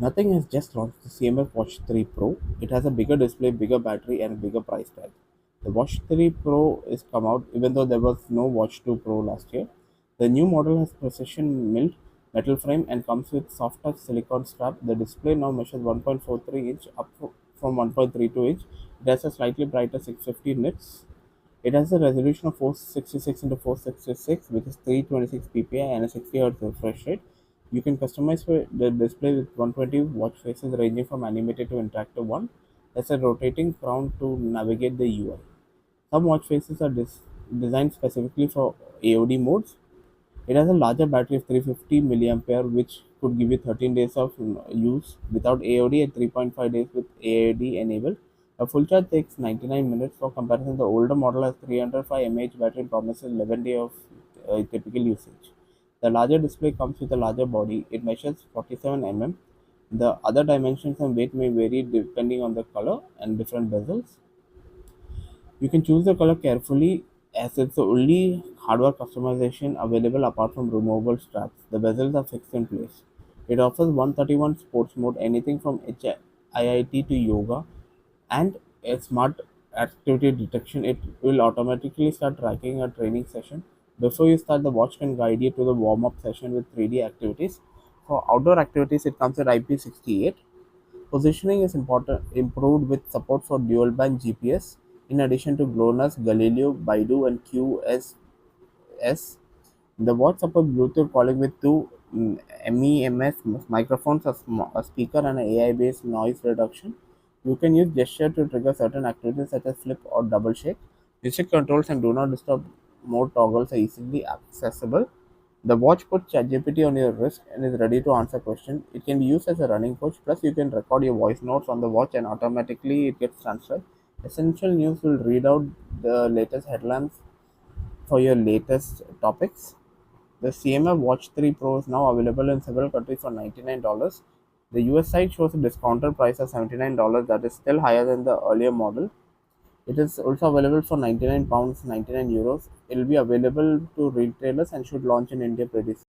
Nothing has just launched the CMF Watch 3 Pro. It has a bigger display, bigger battery, and a bigger price tag. The Watch 3 Pro is come out even though there was no Watch 2 Pro last year. The new model has precision milled metal frame and comes with soft touch silicone strap. The display now measures 1.43 inch from 1.32 inch. It has a slightly brighter 650 nits. It has a resolution of 466 into 466, which is 326 ppi and a 60 Hz refresh rate. You can customize the display with 120 watch faces ranging from animated to interactive one. There's a rotating crown to navigate the UI. Some watch faces are designed specifically for AOD modes. It has a larger battery of 350 milliampere, which could give you 13 days of use without AOD and 3.5 days with AOD enabled. A full charge takes 99 minutes. For comparison, the older model has 305 mAh battery and promises 11 days of typical usage. The larger display comes with a larger body. It measures 47 mm. The other dimensions and weight may vary depending on the color and different bezels. You can choose the color carefully as it's the only hardware customization available apart from removable straps. The bezels are fixed in place. It offers 131 sports mode, anything from HIIT to yoga, and a smart activity detection. It will automatically start tracking a training session. Before you start, the watch can guide you to the warm-up session with 3D activities. For outdoor activities, it comes at IP68. Positioning is improved with support for dual band GPS. In addition to GLONASS, Galileo, Baidu, and QSS, the watch supports Bluetooth calling with two MEMS microphones, a speaker, and an AI-based noise reduction. You can use gesture to trigger certain activities such as flip or double shake. Music controls and do not disturb mode toggles are easily accessible. The watch puts ChatGPT on your wrist and is ready to answer questions. It can be used as a running coach. Plus, you can record your voice notes on the watch and automatically it gets transferred. Essential News will read out the latest headlines for your latest topics. The CMF Watch 3 Pro is now available in several countries for $99. The US site shows a discounted price of $79 that is still higher than the earlier model. It is also available for £99, 99 euros. It will be available to retailers and should launch in India pretty soon.